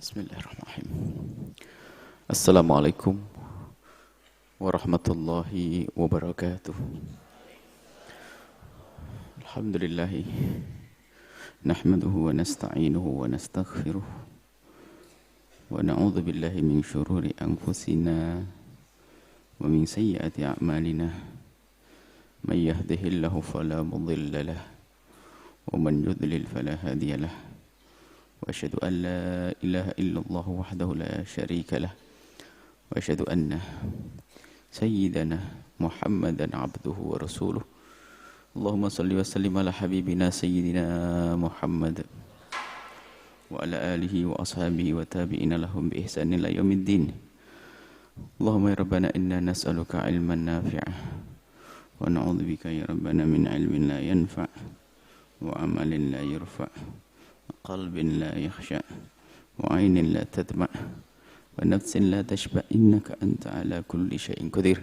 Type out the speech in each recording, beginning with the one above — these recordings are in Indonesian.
Bismillahirrahmanirrahim. Assalamualaikum warahmatullahi wabarakatuh. Alhamdulillahi nahmaduhu wa nasta'inuhu wa nastaghfiruh wa na'udzu billahi min syururi anfusina wa min sayyiati a'malina. May yahdihillahu fala mudilla lahu wa man yudlil fala hadiya lahu. وأشهد أن لا إله إلا الله وحده لا شريك له وأشهد أن سيدنا محمدا عبده ورسوله اللهم صل وسلم على حبيبنا سيدنا محمد وعلى آله وأصحابه وتابعين لهم بإحسان إلى يوم الدين اللهم يا ربنا إنا نسألك علما نافعا ونعوذ بك يا ربنا من علم لا ينفع وعمل لا يرفع قلب لا يخشع وعين لا تدمع ونفس لا تشبع إنك أنت على كل شيء قدير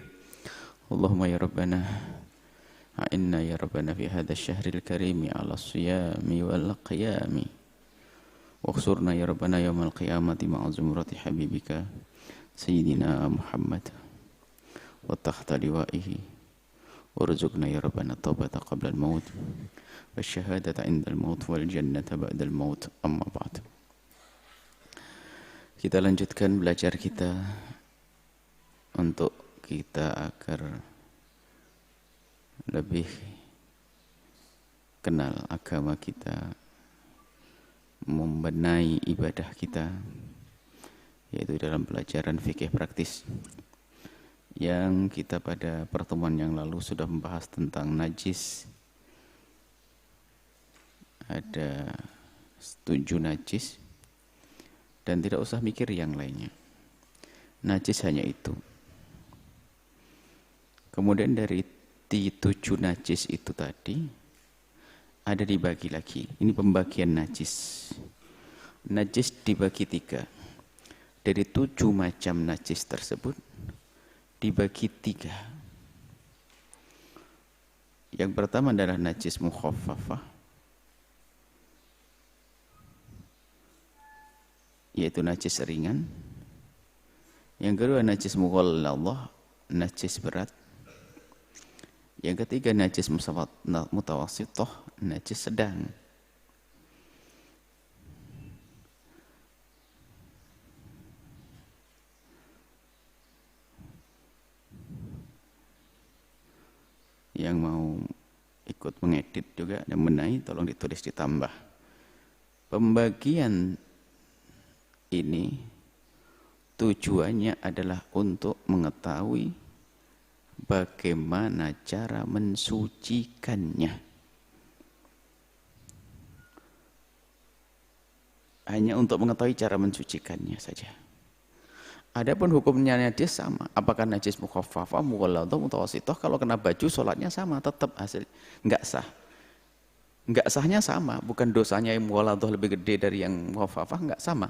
اللهم يا ربنا أعنا يا ربنا في هذا الشهر الكريم على الصيام والقيام واخسرنا يا ربنا يوم القيامة مع زمرة حبيبك سيدنا محمد وتحت لوائه وارزقنا يا ربنا التوبة قبل الموت والشهادة عند الموت والجنة بعد الموت أما بعد. Kita lanjutkan belajar kita untuk kita agar lebih kenal agama kita, membenahi ibadah kita, yaitu dalam pelajaran fikih praktis yang kita pada pertemuan yang lalu sudah membahas tentang najis. Ada 7 najis dan tidak usah mikir yang lainnya. Najis hanya itu. Kemudian dari 7 najis itu tadi ada dibagi lagi. Ini pembagian najis. Najis dibagi 3. Dari 7 macam najis tersebut dibagi 3. Yang pertama adalah najis mukhaffafah, yaitu najis ringan. Yang kedua najis mughalladhah, najis berat. Yang ketiga najis mutawassithah, najis sedang. Yang mau ikut mengedit juga dan menaik, tolong ditulis ditambah. Pembagian ini tujuannya adalah untuk mengetahui bagaimana cara mensucikannya. Hanya untuk mengetahui cara mensucikannya saja. Adapun hukumnya najis sama. Apakah najis mukhaffafah, mughalladhah, mutawassithah, kalau kena baju sholatnya sama, tetap hasil enggak sah. Enggak sahnya sama, bukan dosanya yang mughalladhah lebih gede dari yang mukhaffafah, enggak sama.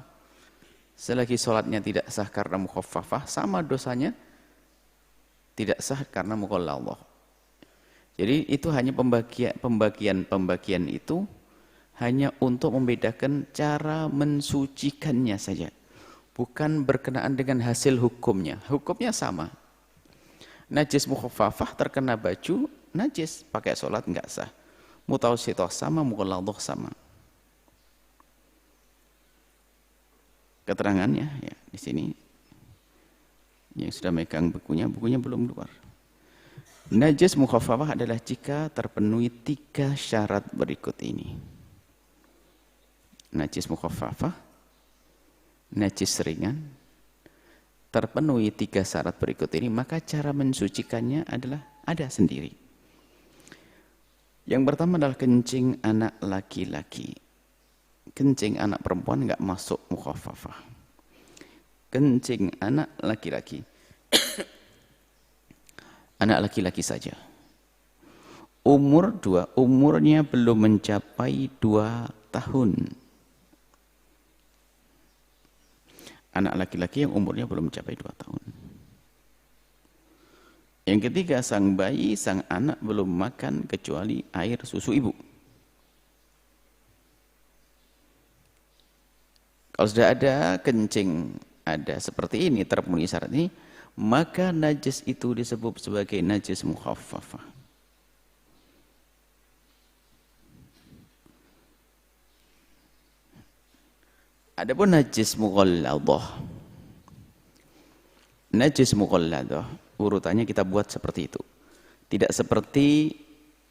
Selagi sholatnya tidak sah karena mukhaffafah, sama dosanya tidak sah karena mughalladhah. Jadi itu hanya pembagian itu hanya untuk membedakan cara mensucikannya saja. Bukan berkenaan dengan hasil hukumnya. Hukumnya sama. Najis mukhaffafah terkena baju, najis, pakai sholat enggak sah. Mutawassithah sama, mughalladhah sama. Keterangannya ya di sini. Yang sudah megang bukunya belum keluar. Najis mukhaffafah adalah jika terpenuhi 3 syarat berikut ini. Najis mukhaffafah, najis ringan, terpenuhi 3 syarat berikut ini, maka cara mensucikannya adalah ada sendiri. Yang pertama adalah kencing anak laki-laki. Kencing anak perempuan enggak masuk mukhaffafah. Kencing anak laki-laki. Anak laki-laki saja. Umurnya belum mencapai 2 tahun. Anak laki-laki yang umurnya belum mencapai 2 tahun. Yang ketiga, sang bayi, sang anak belum makan kecuali air susu ibu. Kalau sudah ada kencing, ada seperti ini, terpenuhi syarat ini, maka najis itu disebut sebagai najis mukhaffafah. Adapun najis mughalladah. Najis mughalladah, urutannya kita buat seperti itu. Tidak seperti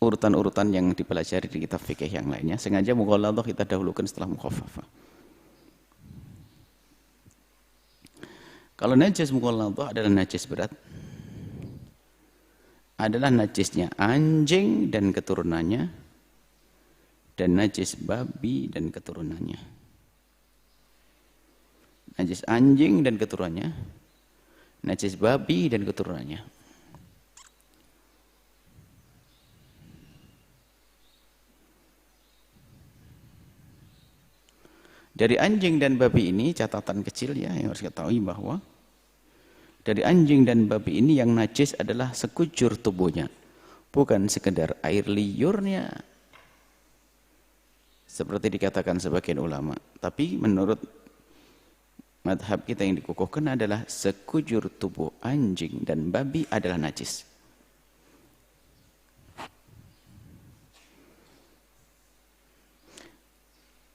urutan-urutan yang dipelajari di kitab fikih yang lainnya. Sengaja mughalladah kita dahulukan setelah mukhaffafah. Kalau najis mughalladah adalah najis berat, adalah najisnya anjing dan keturunannya, dan najis babi dan keturunannya. Najis anjing dan keturunannya, najis babi dan keturunannya. Dari anjing dan babi ini, catatan kecil ya yang harus kita ketahui bahwa dari anjing dan babi ini yang najis adalah sekujur tubuhnya, bukan sekedar air liurnya seperti dikatakan sebagian ulama. Tapi menurut madhab kita yang dikukuhkan adalah sekujur tubuh anjing dan babi adalah najis.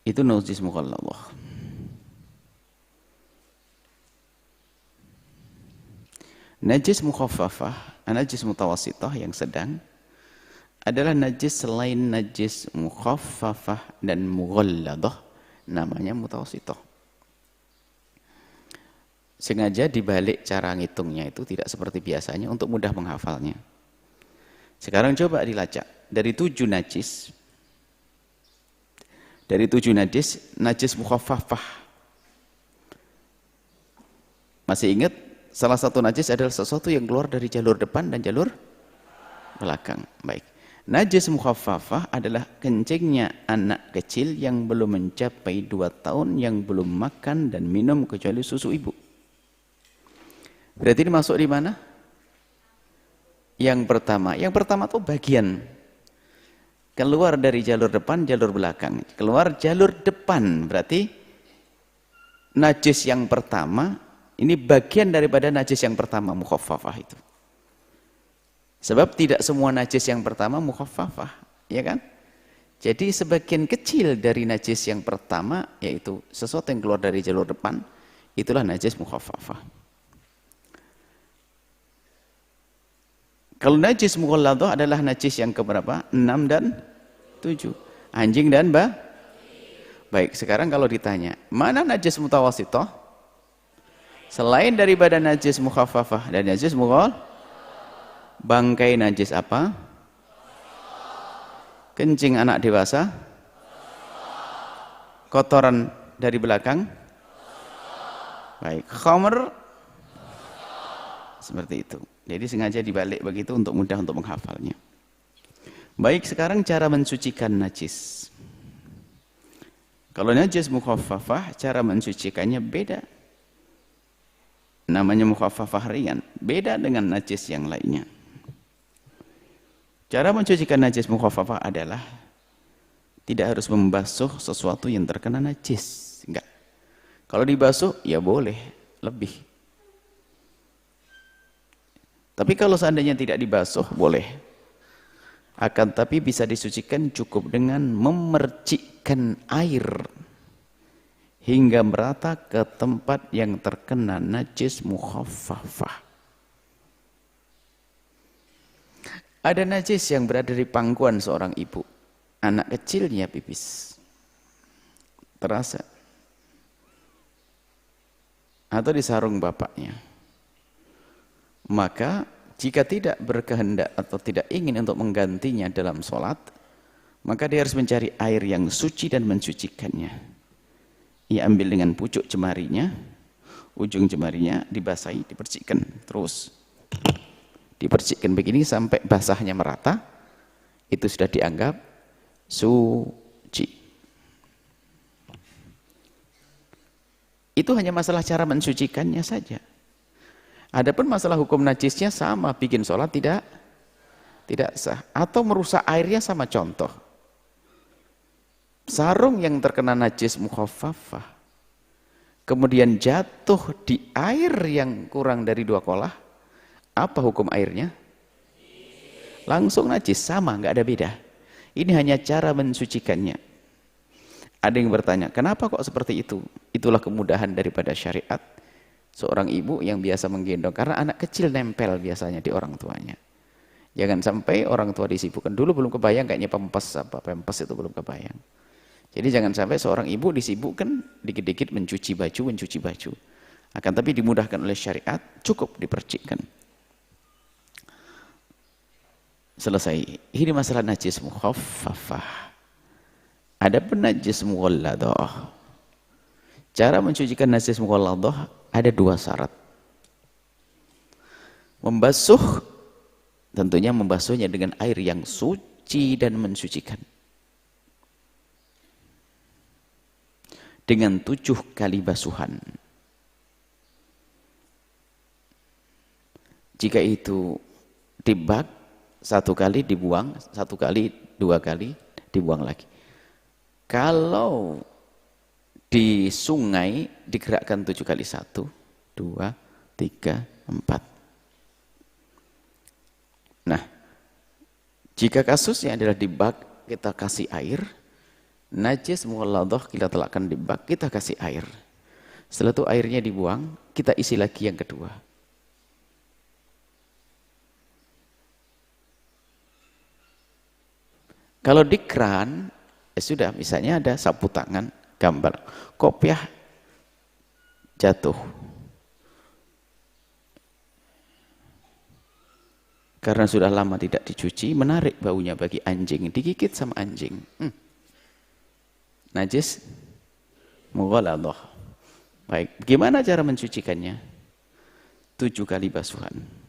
Itu najis mughalladah. Najis mukhaffafah, najis mutawassithah yang sedang adalah najis selain najis mukhaffafah dan mughalladah, namanya mutawassithah. Sengaja dibalik cara ngitungnya itu tidak seperti biasanya untuk mudah menghafalnya. Sekarang coba dilacak dari 7 najis. Dari 7 najis, najis mukhaffafah. Masih ingat? Salah satu najis adalah sesuatu yang keluar dari jalur depan dan jalur belakang. Baik. Najis mukhaffafah adalah kencingnya anak kecil yang belum mencapai 2 tahun, yang belum makan dan minum kecuali susu ibu. Berarti ini masuk di mana? Yang pertama. Yang pertama itu bagian keluar dari jalur depan, jalur belakang. Keluar jalur depan, berarti najis yang pertama, ini bagian daripada najis yang pertama, mukhaffafah itu. Sebab tidak semua najis yang pertama mukhaffafah, ya kan? Jadi sebagian kecil dari najis yang pertama, yaitu sesuatu yang keluar dari jalur depan, itulah najis mukhaffafah. Kalau najis mughalladah adalah najis yang keberapa? 6 dan 7. Anjing dan baik, sekarang kalau ditanya, mana najis mutawassithah? Selain daripada najis mukhaffafah dan najis mughalladah, bangkai najis apa? Kencing anak dewasa? Kotoran dari belakang? Baik, khamr? Seperti itu. Jadi sengaja dibalik begitu untuk mudah untuk menghafalnya. Baik, sekarang cara mensucikan najis. Kalau najis mukhaffafah, cara mensucikannya beda. Namanya mukhaffafah ringan, beda dengan najis yang lainnya. Cara mensucikan najis mukhaffafah adalah tidak harus membasuh sesuatu yang terkena najis. Enggak. Kalau dibasuh, ya boleh, lebih. Tapi kalau seandainya tidak dibasuh, boleh. Akan tapi bisa disucikan cukup dengan memercikkan air hingga merata ke tempat yang terkena najis mukhaffafah. Ada najis yang berada di pangkuan seorang ibu. Anak kecilnya pipis. Terasa. Atau di sarung bapaknya. Maka jika tidak berkehendak atau tidak ingin untuk menggantinya dalam sholat, maka dia harus mencari air yang suci dan mensucikannya. Ia ambil dengan pucuk jemarinya, ujung jemarinya dibasahi, dipercikkan terus. Dipercikkan begini sampai basahnya merata, itu sudah dianggap suci. Itu hanya masalah cara mensucikannya saja. Adapun masalah hukum najisnya sama, bikin sholat tidak sah. Atau merusak airnya sama, contoh. Sarung yang terkena najis mukhaffafah, kemudian jatuh di air yang kurang dari 2 kolah, apa hukum airnya? Langsung najis, sama, nggak ada beda. Ini hanya cara mensucikannya. Ada yang bertanya, kenapa kok seperti itu? Itulah kemudahan daripada syariat. Seorang ibu yang biasa menggendong, karena anak kecil nempel biasanya di orang tuanya. Jangan sampai orang tua disibukkan. Dulu belum kebayang kayaknya pempes itu belum kebayang. Jadi jangan sampai seorang ibu disibukkan dikit-dikit mencuci baju. Akan tapi dimudahkan oleh syariat, cukup dipercikkan. Selesai. Ini masalah najis mukhaffafah. Ada pun najis mughalladah. Cara mencucikan najis mughalladah ada 2 syarat. Membasuh, tentunya membasuhnya dengan air yang suci dan mensucikan. Dengan 7 kali basuhan. Jika itu di bak, 1 kali dibuang, 1 kali, 2 kali dibuang lagi. Kalau di sungai digerakkan 7 kali, 1, 2, 3, 4. Nah, jika kasusnya adalah di bak, kita kasih air, najis mughalladah kita letakkan di bak, kita kasih air. Setelah itu airnya dibuang, kita isi lagi yang kedua. Kalau di keran, ya sudah, misalnya ada sapu tangan, gambar, kopiah jatuh. Karena sudah lama tidak dicuci, menarik baunya bagi anjing, digigit sama anjing. Najis mughalladah. Baik, bagaimana cara mencucikannya? 7 kali basuhan.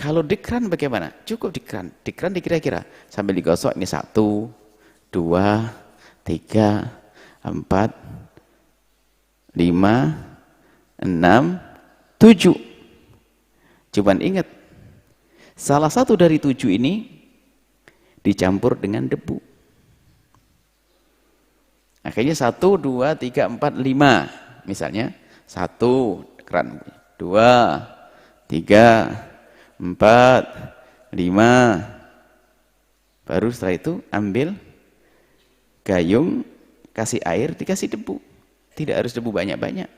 Kalau di keran bagaimana? Cukup di keran. Di keran dikira-kira sambil digosok ini 1, 2, 3, 4, 5, 6, 7. Cuman ingat, salah satu dari 7 ini dicampur dengan debu. Akhirnya 1, 2, 3, 4, 5. Misalnya 1 keran, 2, 3, 4, 5. Baru setelah itu ambil gayung, kasih air, dikasih debu. Tidak harus debu banyak-banyak.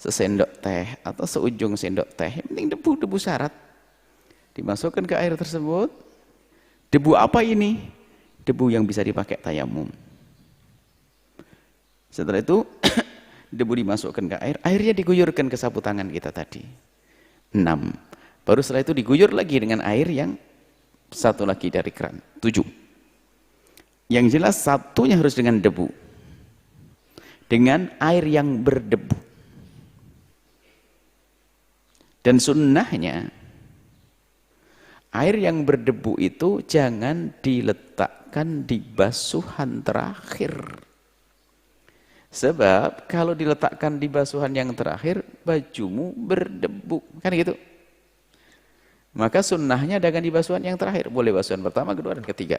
Sesendok teh atau seujung sendok teh. Yang penting debu syarat. Dimasukkan ke air tersebut. Debu apa ini? Debu yang bisa dipakai tayamum. Setelah itu debu dimasukkan ke air, airnya diguyurkan ke sapu tangan kita tadi. 6. Baru setelah itu diguyur lagi dengan air yang 1 lagi dari keran. 7. Yang jelas satunya harus dengan debu. Dengan air yang berdebu. Dan sunnahnya air yang berdebu itu jangan diletakkan di basuhan terakhir. Sebab kalau diletakkan di basuhan yang terakhir, bajumu berdebu. Kan gitu. Maka sunnahnya dengan di basuhan yang terakhir. Boleh basuhan pertama, kedua, dan ketiga.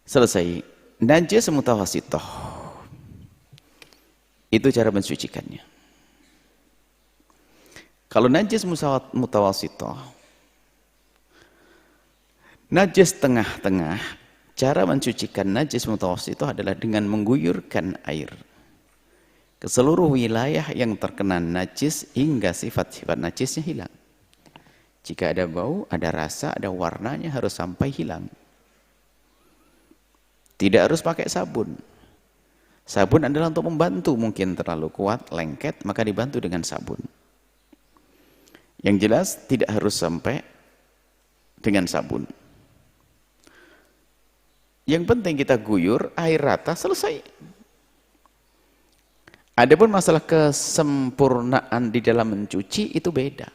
Selesai. Najis mutawassithah. Itu cara mensucikannya. Kalau najis mutawassithah, najis tengah-tengah, cara mensucikan najis mutawassithah adalah dengan mengguyurkan air ke seluruh wilayah yang terkena najis hingga sifat-sifat najisnya hilang. Jika ada bau, ada rasa, ada warnanya harus sampai hilang. Tidak harus pakai sabun. Sabun adalah untuk membantu, mungkin terlalu kuat, lengket, maka dibantu dengan sabun. Yang jelas tidak harus sampai dengan sabun. Yang penting kita guyur, air rata, selesai. Adapun masalah kesempurnaan di dalam mencuci itu beda.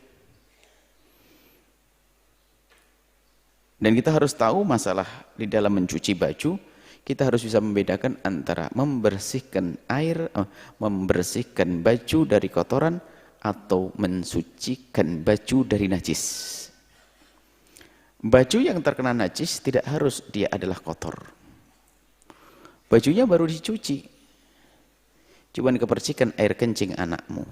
Dan kita harus tahu masalah di dalam mencuci baju, kita harus bisa membedakan antara membersihkan air, membersihkan baju dari kotoran atau mensucikan baju dari najis. Baju yang terkena najis tidak harus dia adalah kotor. Bajunya baru dicuci. Cuman kepercikan air kencing anakmu.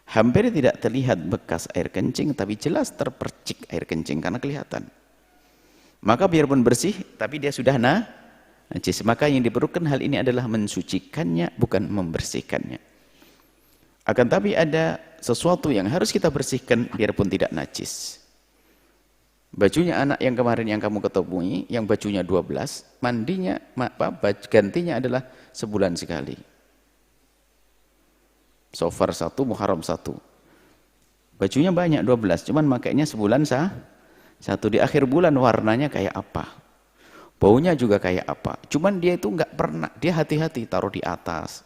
Hampir tidak terlihat bekas air kencing, tapi jelas terpercik air kencing karena kelihatan. Maka biarpun bersih, tapi dia sudah najis. Maka yang diperlukan hal ini adalah mensucikannya, bukan membersihkannya. Akan tapi ada sesuatu yang harus kita bersihkan biarpun tidak najis. Bajunya anak yang kemarin yang kamu ketemui, yang bajunya 12, mandinya, gantinya adalah sebulan sekali. Sofar 1, Muharram 1. Bajunya banyak 12, cuman makainya sebulan satu. Di akhir bulan warnanya kayak apa? Baunya juga kayak apa? Cuman dia itu nggak pernah, dia hati-hati taruh di atas.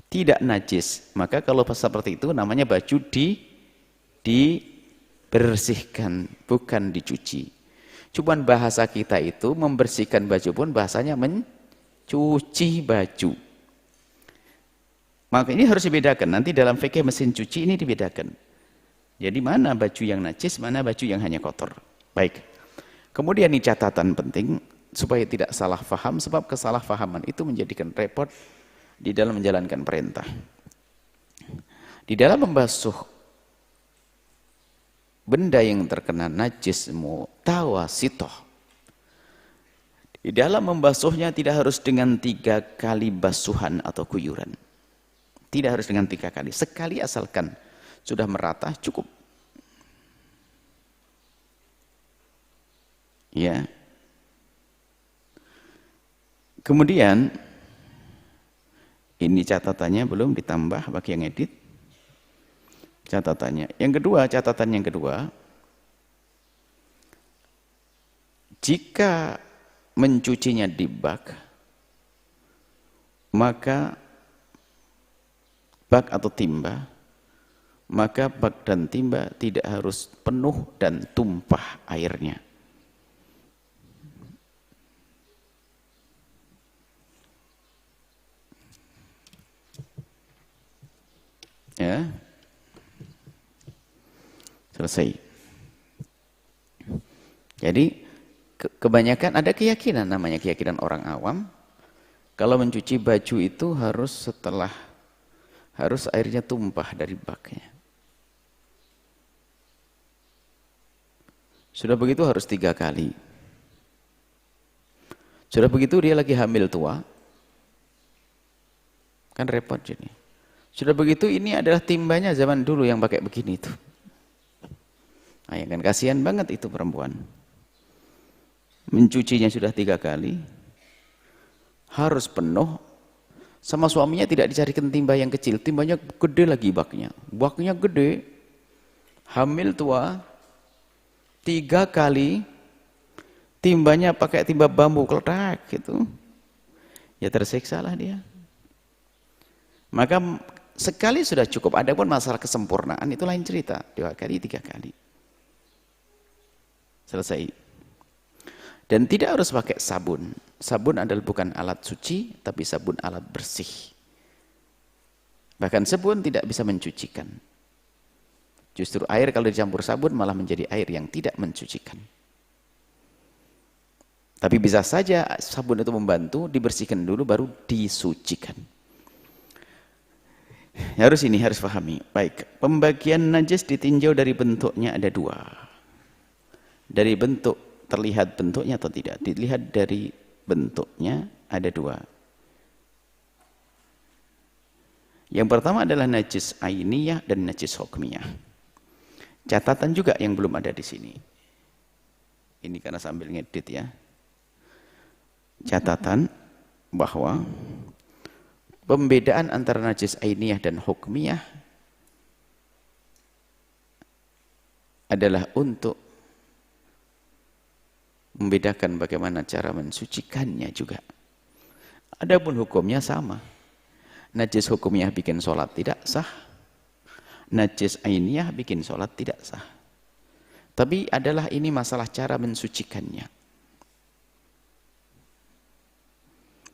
Tidak najis. Maka kalau seperti itu namanya baju dibersihkan, bukan dicuci. Cuman bahasa kita itu membersihkan baju pun bahasanya mencuci baju. Maka ini harus dibedakan. Nanti dalam fikih mesin cuci ini dibedakan. Jadi mana baju yang najis, mana baju yang hanya kotor. Baik. Kemudian ini catatan penting supaya tidak salah faham, sebab kesalahfahaman itu menjadikan repot di dalam menjalankan perintah. Di dalam membasuh benda yang terkena najis mutawasitoh, di dalam membasuhnya tidak harus dengan 3 kali basuhan atau kuyuran. Tidak harus dengan 3 kali. Sekali asalkan sudah merata cukup. Ya. Kemudian ini catatannya belum ditambah bagi yang edit. Catatannya. Catatan yang kedua. Jika mencucinya di bak, maka bak atau timba, maka bak dan timba tidak harus penuh dan tumpah airnya. Ya. Selesai. Jadi kebanyakan ada keyakinan, namanya keyakinan orang awam, kalau mencuci baju itu harus airnya tumpah dari baknya. Sudah begitu harus 3 kali. Sudah begitu dia lagi hamil tua, kan repot jadi. Sudah begitu ini adalah timbanya zaman dulu yang pakai begini itu. Nah, ya kan kasihan banget itu perempuan. Mencucinya sudah 3 kali, harus penuh. Sama suaminya tidak dicarikan timba yang kecil, timbanya gede lagi baknya. Baknya gede, hamil tua, 3 kali, timbanya pakai timba bambu, kletak gitu. Ya tersiksa lah dia. Maka sekali sudah cukup, adapun masalah kesempurnaan itu lain cerita, 2 kali, 3 kali. Selesai. Dan tidak harus pakai sabun. Sabun adalah bukan alat suci, tapi sabun alat bersih. Bahkan sabun tidak bisa mencucikan. Justru air kalau dicampur sabun malah menjadi air yang tidak mencucikan. Tapi bisa saja sabun itu membantu, dibersihkan dulu baru disucikan. Harus pahami. Baik, pembagian najis ditinjau dari bentuknya ada 2. Dari bentuk, terlihat bentuknya atau tidak. Dilihat dari bentuknya ada 2. Yang pertama adalah najis ainiyah dan najis hukmiyah. Catatan juga yang belum ada di sini. Ini karena sambil ngedit ya. Catatan bahwa pembedaan antara najis ainiyah dan hukmiyah adalah untuk membedakan bagaimana cara mensucikannya juga. Adapun hukumnya sama. Najis hukumiyah bikin sholat tidak sah. Najis ainiyah bikin sholat tidak sah. Tapi adalah ini masalah cara mensucikannya.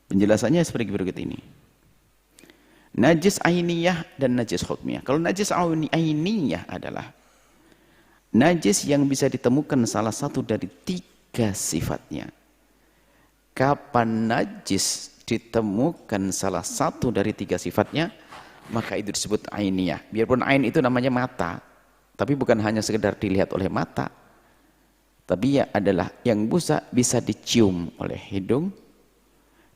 Penjelasannya seperti berikut ini. Najis ainiyah dan najis hukmiyah. Kalau najis ainiyah adalah najis yang bisa ditemukan salah satu dari 3 sifatnya. kapan najis ditemukan salah satu dari 3 sifatnya, maka itu disebut ainiyah. Biarpun ain itu namanya mata, tapi bukan hanya sekedar dilihat oleh mata, tapi ya adalah yang bisa dicium oleh hidung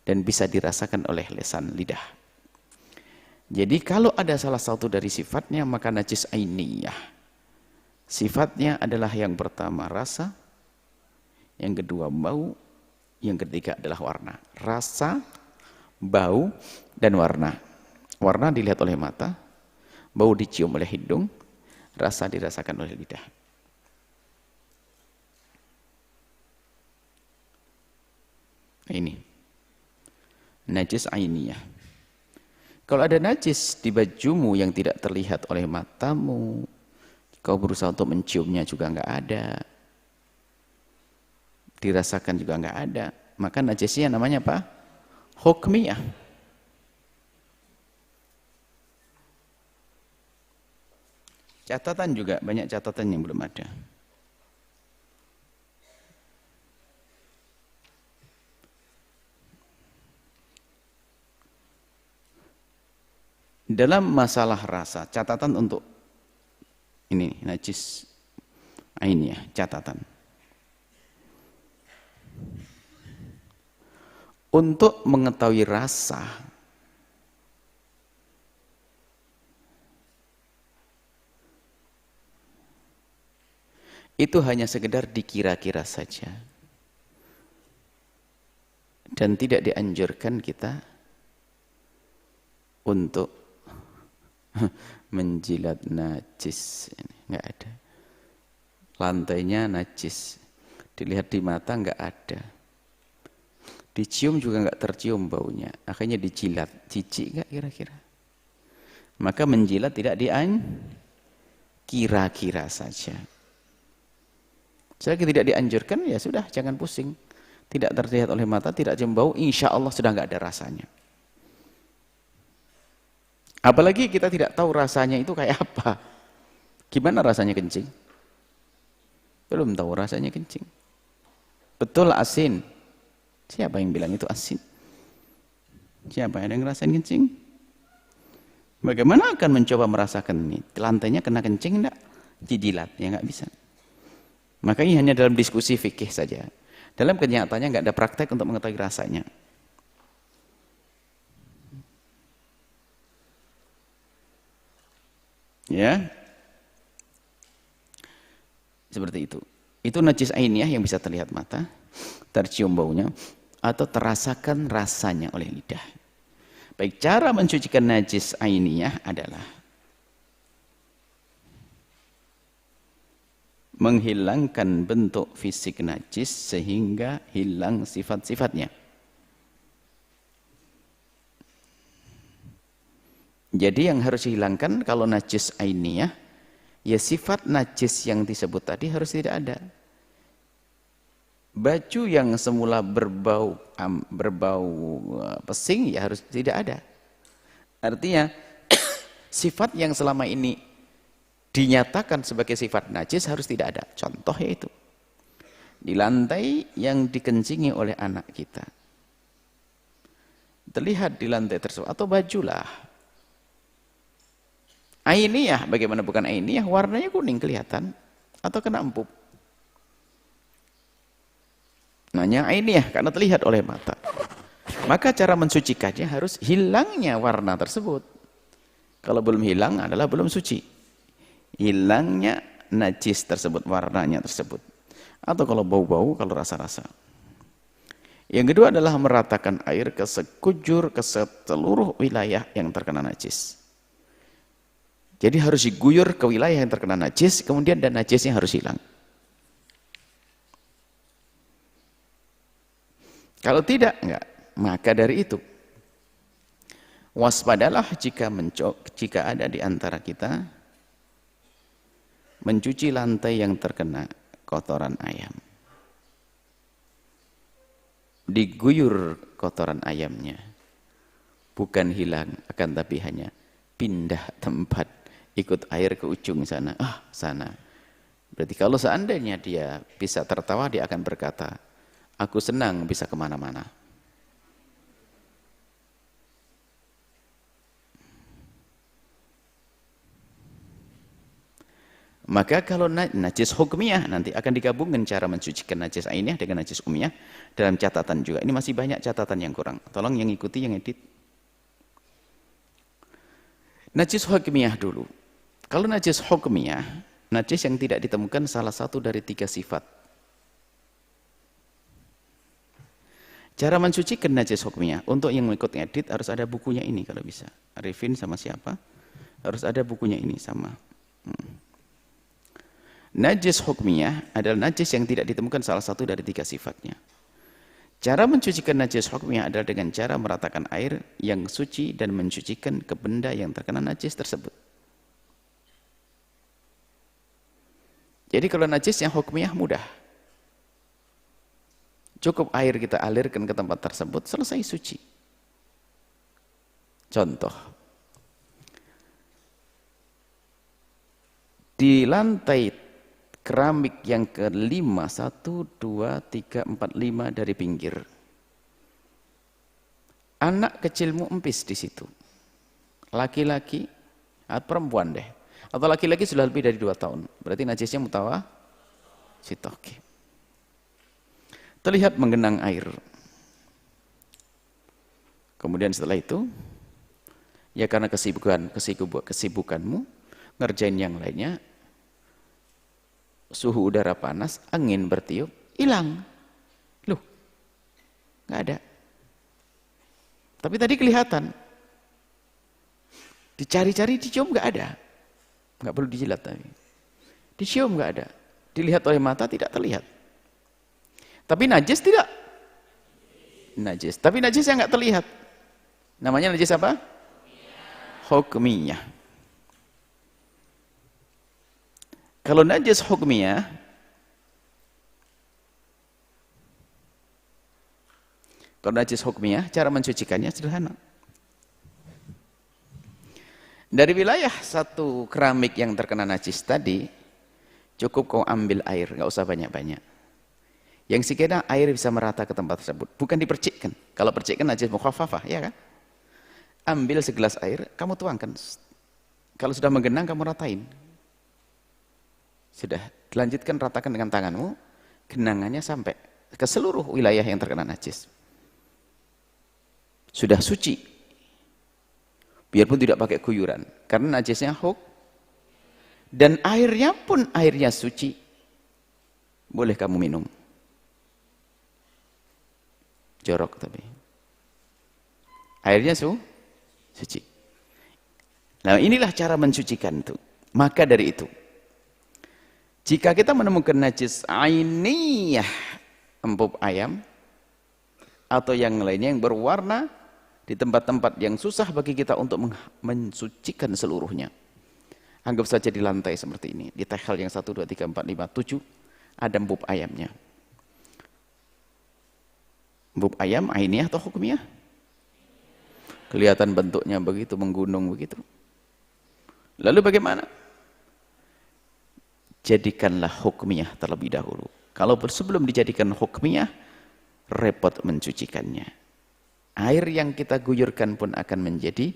dan bisa dirasakan oleh lisan lidah. Jadi kalau ada salah satu dari sifatnya, maka najis ainiyah. Sifatnya adalah yang pertama rasa, yang kedua bau, yang ketiga adalah warna. Rasa, bau, dan warna. Warna dilihat oleh mata, bau dicium oleh hidung, rasa dirasakan oleh lidah. Ini najis ainiyah. Kalau ada najis di bajumu yang tidak terlihat oleh matamu, kau berusaha untuk menciumnya juga enggak ada, dirasakan juga enggak ada, maka najisnya namanya apa? Hukmiyah. Catatan juga, banyak catatan yang belum ada. Dalam masalah rasa, catatan untuk ini najis ainiyah, catatan. Untuk mengetahui rasa, itu hanya sekedar dikira-kira saja. Dan tidak dianjurkan kita untuk menjilat najis. Enggak ada. Lantainya najis. Dilihat di mata enggak ada. Dicium juga enggak tercium baunya. Akhirnya dijilat. Jijik enggak kira-kira? Maka menjilat tidak kira-kira saja. Selagi tidak dianjurkan, ya sudah, jangan pusing. Tidak terlihat oleh mata, tidak cium bau, insya Allah sudah enggak ada rasanya. Apalagi kita tidak tahu rasanya itu kayak apa. Gimana rasanya kencing? Belum tahu rasanya kencing. Betul asin. Siapa yang bilang itu asin? Siapa yang ngerasain kencing? Bagaimana akan mencoba merasakan ini? Lantainya kena kencing enggak? Dijilat, ya enggak bisa. Makanya hanya dalam diskusi fikih saja. Dalam kenyataannya enggak ada praktek untuk mengetahui rasanya. Ya, seperti itu. Itu najis ainiyah yang bisa terlihat mata, tercium baunya, atau terasakan rasanya oleh lidah. Baik, cara mencucikan najis ainiyah adalah menghilangkan bentuk fisik najis sehingga hilang sifat-sifatnya. Jadi yang harus dihilangkan kalau najis ainiyah, ya sifat najis yang disebut tadi harus tidak ada. Baju yang semula berbau pesing ya harus tidak ada. Artinya sifat yang selama ini dinyatakan sebagai sifat najis harus tidak ada. Contoh yaitu di lantai yang dikencingi oleh anak kita. Terlihat di lantai tersebut atau bajulah. Ainiyah, bagaimana bukan ainiyah? Warnanya kuning kelihatan atau kena empuk. Nanya ainiyah karena terlihat oleh mata. Maka cara mensucikannya harus hilangnya warna tersebut. Kalau belum hilang adalah belum suci. Hilangnya najis tersebut, warnanya tersebut. Atau kalau bau-bau, kalau rasa-rasa. Yang kedua adalah meratakan air ke sekujur, ke seluruh wilayah yang terkena najis. Jadi harus diguyur ke wilayah yang terkena najis, kemudian dan najisnya harus hilang. Kalau tidak, enggak. Maka dari itu, waspadalah jika ada di antara kita mencuci lantai yang terkena kotoran ayam. Diguyur kotoran ayamnya. Bukan hilang, akan tapi hanya pindah tempat. Ikut air ke ujung sana, sana. Berarti kalau seandainya dia bisa tertawa, dia akan berkata, Aku senang bisa kemana-mana. Maka kalau najis hukmiyah nanti akan digabungkan cara mensucikan najis ainiyah dengan najis umiyah dalam catatan juga. Ini masih banyak catatan yang kurang. Tolong yang ikuti, yang edit. Najis hukmiyah dulu. Kalau najis hukmiyah, najis yang tidak ditemukan salah satu dari 3 sifat. Cara mensucikan najis hukmiyah, untuk yang mengikut edit harus ada bukunya ini kalau bisa. Arifin sama siapa? Harus ada bukunya ini sama. Najis hukmiyah adalah najis yang tidak ditemukan salah satu dari 3 sifatnya. Cara mensucikan najis hukmiyah adalah dengan cara meratakan air yang suci dan mensucikan ke benda yang terkena najis tersebut. Jadi kalau najis yang hukmiyah mudah. Cukup air kita alirkan ke tempat tersebut, selesai suci. Contoh. Di lantai keramik yang kelima, 1, 2, 3, 4, 5 dari pinggir. Anak kecilmu empis di situ. Laki-laki, perempuan deh. Atau laki-laki sudah lebih dari 2 tahun. Berarti najisnya mutawassit. Terlihat menggenang air. Kemudian setelah itu, ya karena kesibukanmu, ngerjain yang lainnya, suhu udara panas, angin bertiup, hilang. Loh, nggak ada. Tapi tadi kelihatan. Dicari-cari, dicium nggak ada. Nggak perlu dijilat tadi. Dicium nggak ada. Dilihat oleh mata tidak terlihat. Tapi najis tidak? Najis. Tapi najis yang nggak terlihat. Namanya najis apa? Hukmiyah. Kalau najis hukmiyah, cara mensucikannya sederhana. Dari wilayah satu keramik yang terkena najis tadi, cukup kau ambil air, nggak usah banyak-banyak. Yang sekiranya air bisa merata ke tempat tersebut, bukan dipercikkan. Kalau percikkan najis mukhaffafah, ya kan? Ambil segelas air, kamu tuangkan. Kalau sudah menggenang, kamu ratain. Sudah, dilanjutkan ratakan dengan tanganmu, genangannya sampai ke seluruh wilayah yang terkena najis. Sudah suci. Biarpun tidak pakai guyuran, karena najisnya dan airnya pun airnya suci. Boleh kamu minum. Jorok tapi. Airnya suci. Nah, inilah cara mensucikan itu. Maka dari itu, jika kita menemukan najis ainiyah, empuk ayam, atau yang lainnya yang berwarna di tempat-tempat yang susah bagi kita untuk mensucikan seluruhnya. Anggap saja di lantai seperti ini, di tehel yang 1, 2, 3, 4, 5, 7, ada empuk ayamnya. Empuk ayam ainiyah atau hukmiyah? Kelihatan bentuknya begitu, menggunung begitu. Lalu bagaimana? Jadikanlah hukmiyah terlebih dahulu. Kalau sebelum dijadikan hukmiyah, repot mencucikannya. Air yang kita guyurkan pun akan menjadi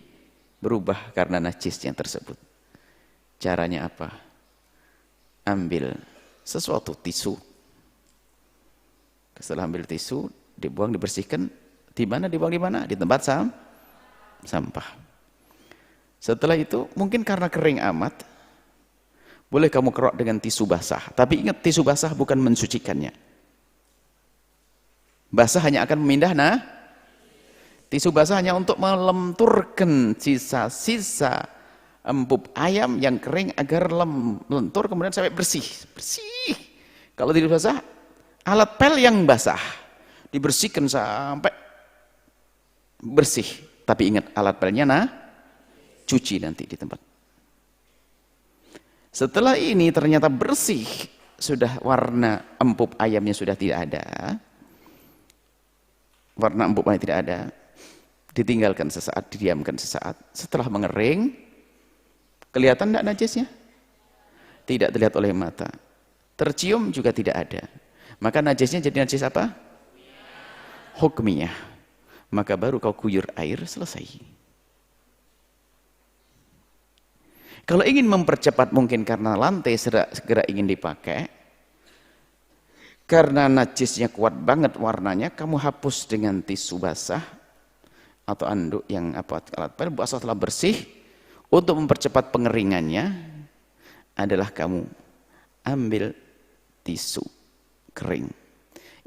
berubah karena najisnya tersebut. Caranya apa? Ambil sesuatu tisu. Setelah ambil tisu, dibuang, dibersihkan. Di mana dibuang di mana? Di tempat sampah. Setelah itu, mungkin karena kering amat, boleh kamu kerok dengan tisu basah. Tapi ingat, tisu basah bukan mensucikannya. Basah hanya akan memindah, tisu basah hanya untuk melenturkan sisa-sisa empuk ayam yang kering agar lentur kemudian sampai bersih. Kalau tidak basah, alat pel yang basah dibersihkan sampai bersih. Tapi ingat, alat pelnya cuci nanti di tempat. Setelah ini ternyata bersih, sudah warna empuk ayamnya sudah tidak ada. Warna empuk ayamnya tidak ada. Ditinggalkan sesaat, didiamkan sesaat. Setelah mengering, kelihatan tidak najisnya? Tidak terlihat oleh mata. Tercium juga tidak ada. Maka najisnya jadi najis apa? hukmiyah, maka baru kau guyur air, selesai. Kalau ingin mempercepat mungkin karena lantai segera ingin dipakai, karena najisnya kuat banget warnanya, kamu hapus dengan tisu basah atau anduk yang alat pel, basah telah bersih. Untuk mempercepat pengeringannya adalah kamu ambil tisu kering.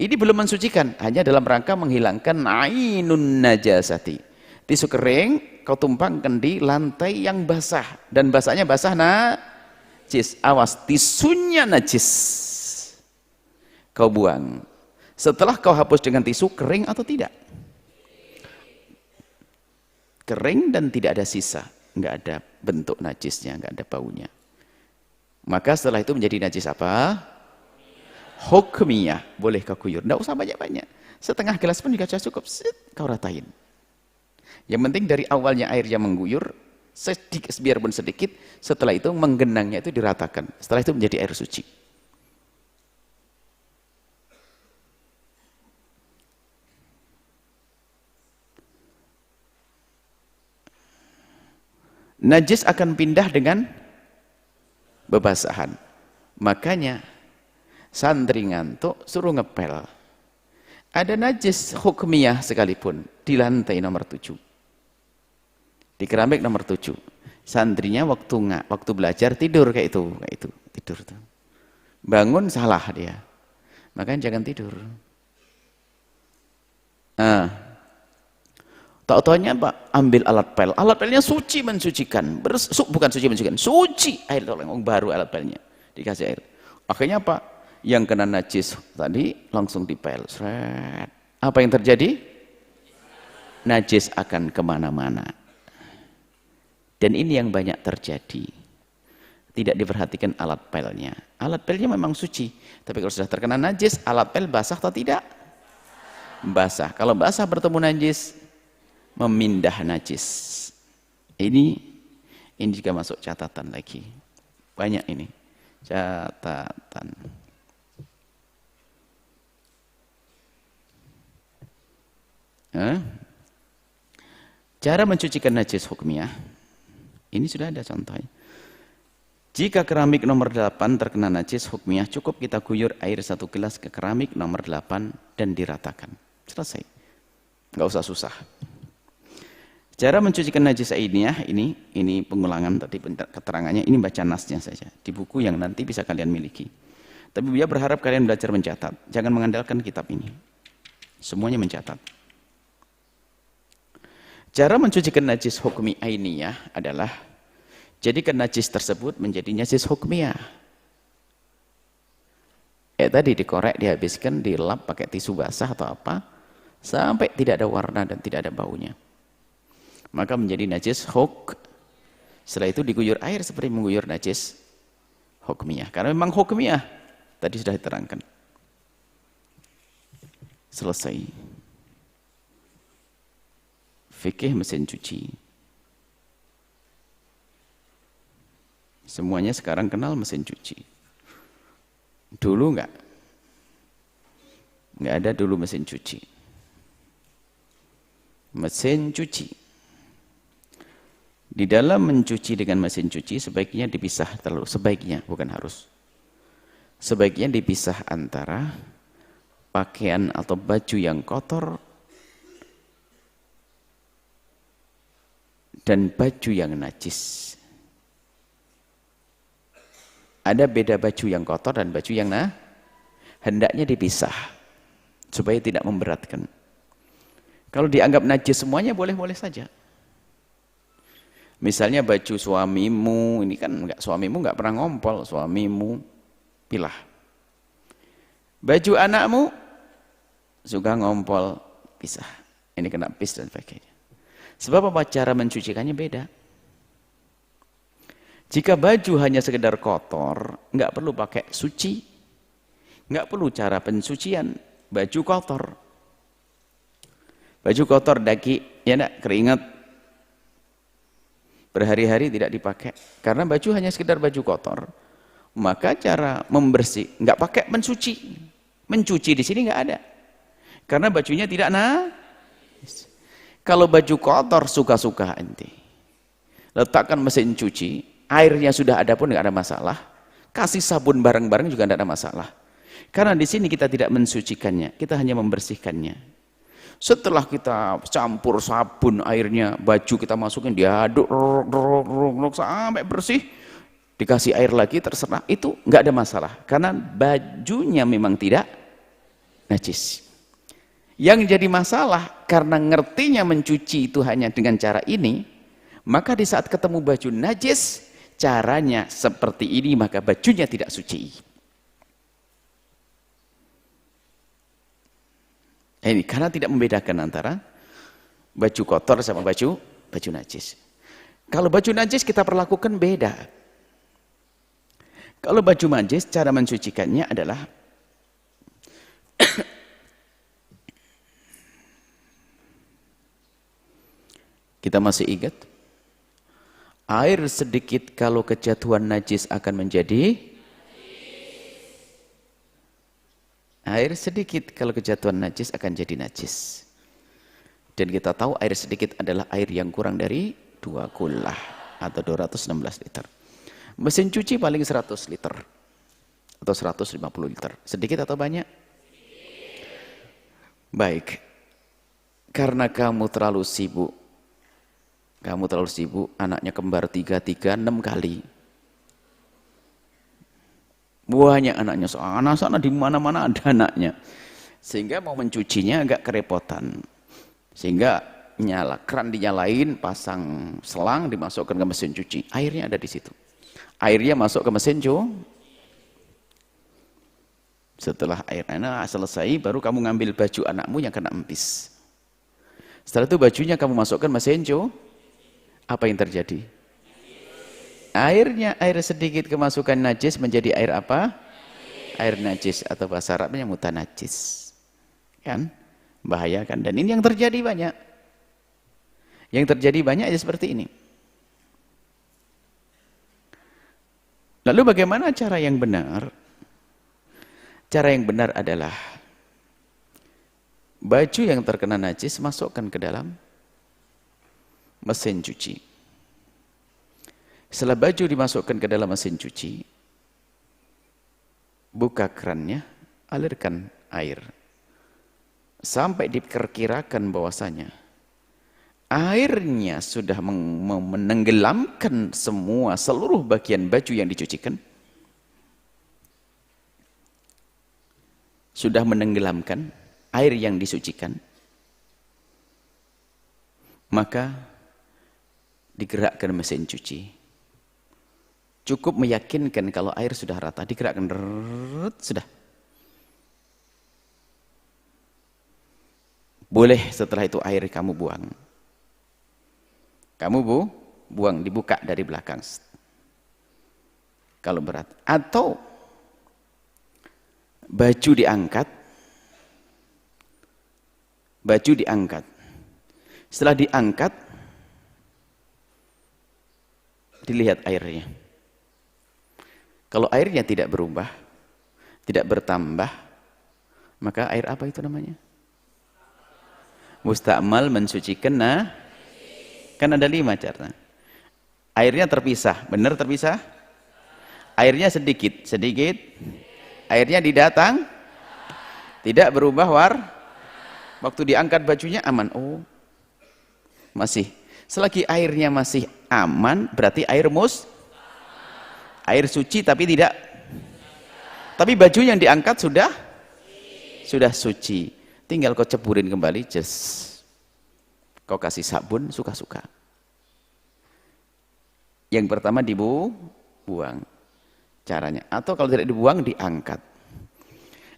Ini belum mensucikan, hanya dalam rangka menghilangkan ainun najasati. Tisu kering kau tumpangkan di lantai yang basah, dan basahnya basah najis. Awas, tisunya najis. Kau buang. Setelah kau hapus dengan tisu, kering atau tidak? Kering dan tidak ada sisa, nggak ada bentuk najisnya, nggak ada baunya. Maka setelah itu menjadi najis apa? Hukmiyah. Boleh kau guyur, nggak usah banyak-banyak. Setengah gelas pun juga cukup, kau ratain. Yang penting dari awalnya airnya mengguyur, sedikit, biarpun sedikit, setelah itu menggenangnya itu diratakan. Setelah itu menjadi air suci. Najis akan pindah dengan bebasahan. Makanya santri ngantuk suruh ngepel. Ada najis hukmiyah sekalipun di lantai nomor 7. Di keramik nomor 7. Santrinya waktu belajar tidur kayak itu, tidur tuh. Bangun salah dia. Makanya jangan tidur. Tak-taunya Pak, ambil alat pel. Alat pelnya suci mensucikan. Bukan suci mensucikan, suci. Air tolong baru alat pelnya. Dikasih air. Akhirnya Pak, yang kena najis tadi langsung dipel. Sret. Apa yang terjadi? Najis akan kemana-mana. Dan ini yang banyak terjadi. Tidak diperhatikan alat pelnya. Alat pelnya memang suci. Tapi kalau sudah terkena najis, alat pel basah atau tidak? Basah. Kalau basah bertemu najis, memindah najis. Ini juga masuk catatan lagi. Banyak ini. Catatan. Cara mencucikan najis hukmiyah. Ini sudah ada contohnya. Jika keramik nomor 8 terkena najis hukmiyah, cukup kita guyur air 1 gelas ke keramik nomor 8 dan diratakan. Selesai. Nggak usah susah. Cara mencucikan najis ainiyah, ini pengulangan tadi keterangannya, ini baca nasnya saja. Di buku yang nanti bisa kalian miliki. Tapi dia berharap kalian belajar mencatat. Jangan mengandalkan kitab ini. Semuanya mencatat. Cara mencucikan najis hukmi ainiyah adalah jadikan najis tersebut menjadi najis hukmiyah. Tadi dikorek, dihabiskan, dilap pakai tisu basah atau apa, sampai tidak ada warna dan tidak ada baunya. Maka menjadi najis Setelah itu diguyur air seperti mengguyur najis hukmiyah. Karena memang hukmiyah tadi sudah diterangkan. Selesai. Fikih mesin cuci. Semuanya sekarang kenal mesin cuci. Dulu enggak ada dulu mesin cuci. Mesin cuci. Di dalam mencuci dengan mesin cuci sebaiknya dipisah terlalu. Sebaiknya, bukan harus. Sebaiknya dipisah antara pakaian atau baju yang kotor dan baju yang najis. Ada beda baju yang kotor dan baju yang hendaknya dipisah supaya tidak memberatkan. Kalau dianggap najis semuanya boleh-boleh saja. Misalnya baju suamimu, ini kan suamimu nggak pernah ngompol, suamimu pilah. Baju anakmu suka ngompol, pisah. Ini kena pis dan sebagainya. Sebab apa? Cara mencucikannya beda. Jika baju hanya sekedar kotor, nggak perlu pakai suci, nggak perlu cara pensucian. Baju kotor, baju kotor daki, ya enggak, keringat, berhari-hari tidak dipakai. Karena baju hanya sekedar baju kotor, maka cara membersih nggak pakai mencuci. Mencuci di sini nggak ada. Karena bajunya tidak najis. Kalau baju kotor suka-suka ente. Letakkan mesin cuci, airnya sudah ada pun nggak ada masalah. Kasih sabun bareng-bareng juga tidak ada masalah. Karena di sini kita tidak mensucikannya, kita hanya membersihkannya. Setelah kita campur sabun airnya, baju kita masukin, diaduk sampai bersih, dikasih air lagi terserah, itu nggak ada masalah. Karena bajunya memang tidak najis. Yang jadi masalah karena ngertinya mencuci itu hanya dengan cara ini, maka di saat ketemu baju najis, caranya seperti ini, maka bajunya tidak suci. Ini karena tidak membedakan antara baju kotor sama baju najis. Kalau baju najis kita perlakukan beda. Kalau baju najis cara mensucikannya adalah kita masih ingat air sedikit kalau kejatuhan najis akan menjadi air sedikit kalau kejatuhan najis akan jadi najis. Dan kita tahu air sedikit adalah air yang kurang dari 2 kullah atau 216 liter. Mesin cuci paling 100 liter atau 150 liter. Sedikit atau banyak? Baik. Karena kamu terlalu sibuk, anaknya kembar 3, 6 kali. Banyak anaknya, sana di mana-mana ada anaknya. Sehingga mau mencucinya agak kerepotan. Sehingga keran dinyalain, pasang selang, dimasukkan ke mesin cuci. Airnya ada di situ. Airnya masuk ke mesin cuci. Setelah airnya selesai, baru kamu ngambil baju anakmu yang kena empis. Setelah itu bajunya kamu masukkan mesin cuci. Apa yang terjadi? Air sedikit kemasukan najis menjadi air apa? Air najis atau bahasa Arabnya mutanajis. Kan? Bahaya kan? Dan ini yang terjadi banyak. Yang terjadi banyak ya seperti ini. Lalu bagaimana cara yang benar? Cara yang benar adalah baju yang terkena najis masukkan ke dalam mesin cuci. Setelah baju dimasukkan ke dalam mesin cuci, buka kerannya, alirkan air. Sampai diperkirakan bahwasanya airnya sudah menenggelamkan seluruh bagian baju yang dicucikan. Sudah menenggelamkan air yang disucikan. Maka digerakkan mesin cuci. Cukup meyakinkan kalau air sudah rata, digerakkan, sudah. Boleh setelah itu air kamu buang. Kamu buang, dibuka dari belakang. Kalau berat. Atau baju diangkat. Setelah diangkat, dilihat airnya. Kalau airnya tidak berubah, tidak bertambah, maka air apa itu namanya? Musta'mal, mensucikan. Kan ada 5 cara. Airnya terpisah, benar terpisah? Airnya sedikit. Airnya didatang, tidak berubah waktu diangkat bajunya aman. Oh, masih. Selagi airnya masih aman, berarti air suci tapi tidak. Tapi baju yang diangkat sudah suci. Tinggal kau ceburin kembali, kau kasih sabun suka-suka. Yang pertama dibuang caranya. Atau kalau tidak dibuang, diangkat.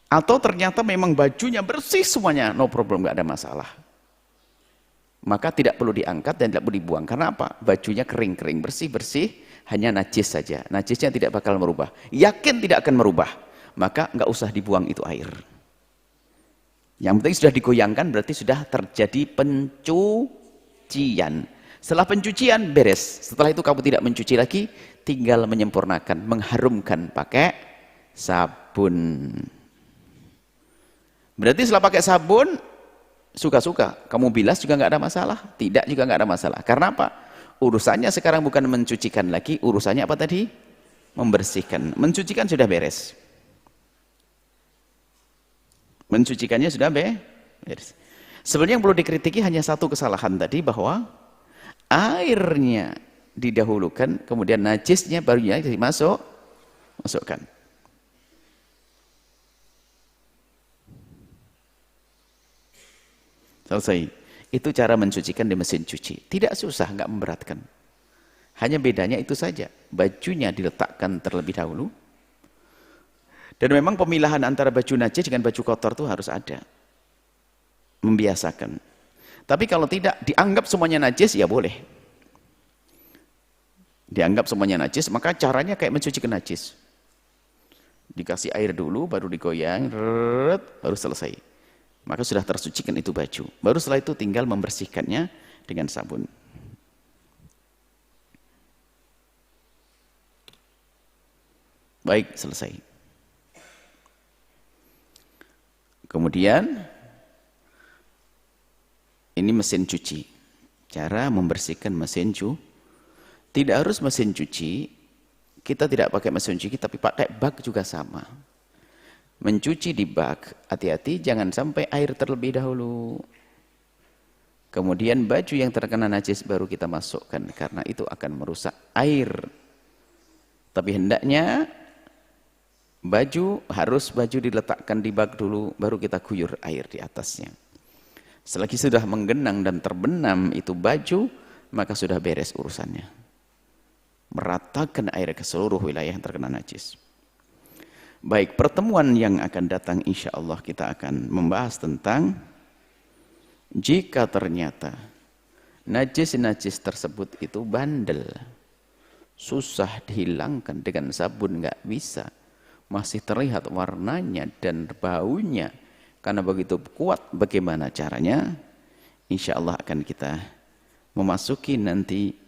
Atau ternyata memang bajunya bersih semuanya, no problem, nggak ada masalah. Maka tidak perlu diangkat dan tidak perlu dibuang. Karena apa? Bajunya kering-kering, bersih-bersih, hanya najis saja. Najisnya tidak bakal merubah. Yakin tidak akan merubah. Maka nggak usah dibuang itu air. Yang penting sudah digoyangkan, berarti sudah terjadi pencucian. Setelah pencucian, beres. Setelah itu kamu tidak mencuci lagi, tinggal menyempurnakan, mengharumkan pakai sabun. Berarti setelah pakai sabun, suka-suka. Kamu bilas juga nggak ada masalah. Tidak juga nggak ada masalah. Karena apa? Urusannya sekarang bukan mencucikan lagi. Urusannya apa tadi? Membersihkan. Mencucikan sudah beres. Mencucikannya sudah beres. Sebenarnya yang perlu dikritiki hanya satu kesalahan tadi, bahwa airnya didahulukan, kemudian najisnya baru masukkan. Selesai. Itu cara mencucikan di mesin cuci. Tidak susah, nggak memberatkan. Hanya bedanya itu saja. Bajunya diletakkan terlebih dahulu. Dan memang pemilahan antara baju najis dengan baju kotor itu harus ada. Membiasakan. Tapi kalau tidak dianggap semuanya najis, ya boleh. Dianggap semuanya najis, maka caranya kayak mencucikan najis. Dikasih air dulu, baru digoyang, baru selesai. Maka sudah tersucikan itu baju. Baru setelah itu tinggal membersihkannya dengan sabun. Baik, selesai. Kemudian ini mesin cuci. Cara membersihkan mesin cuci. Tidak harus mesin cuci. Kita tidak pakai mesin cuci, tapi pakai bak juga sama. Mencuci di bak, hati-hati jangan sampai air terlebih dahulu. Kemudian baju yang terkena najis baru kita masukkan, karena itu akan merusak air. Tapi hendaknya baju diletakkan di bak dulu, baru kita guyur air di atasnya. Selagi sudah menggenang dan terbenam itu baju, maka sudah beres urusannya. Meratakan air ke seluruh wilayah yang terkena najis. Baik, pertemuan yang akan datang insya Allah kita akan membahas tentang jika ternyata najis-najis tersebut itu bandel, susah dihilangkan dengan sabun, nggak bisa, masih terlihat warnanya dan baunya, karena begitu kuat, bagaimana caranya? Insya Allah akan kita memasuki nanti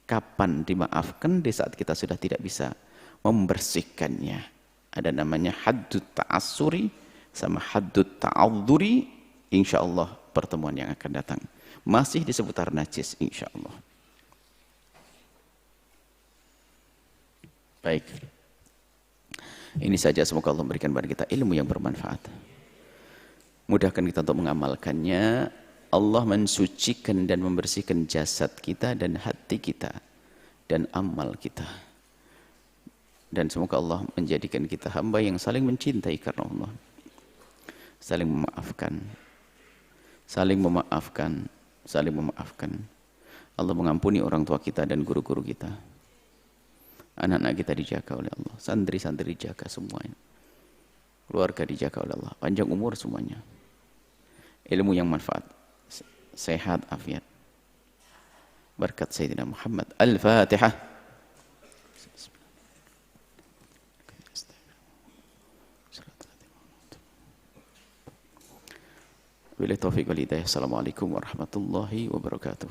kapan dimaafkan di saat kita sudah tidak bisa membersihkannya. Ada namanya haddut ta'assuri sama haddut ta'adzuri. Insya Allah pertemuan yang akan datang masih di seputar najis, insya Allah. Baik, ini saja, semoga Allah memberikan kepada kita ilmu yang bermanfaat. Mudahkan kita untuk mengamalkannya. Allah mensucikan dan membersihkan jasad kita dan hati kita dan amal kita. Dan semoga Allah menjadikan kita hamba yang saling mencintai karena Allah. Saling memaafkan. Saling memaafkan. Saling memaafkan. Allah mengampuni orang tua kita dan guru-guru kita. Anak-anak kita dijaga oleh Allah. Santri-santri dijaga semuanya. Keluarga dijaga oleh Allah. Panjang umur semuanya. Ilmu yang manfaat. Sehat, afiat. Berkat Sayyidina Muhammad. Al-Fatihah. Wabillahi taufiq wal hidayah. Assalamualaikum warahmatullahi wabarakatuh.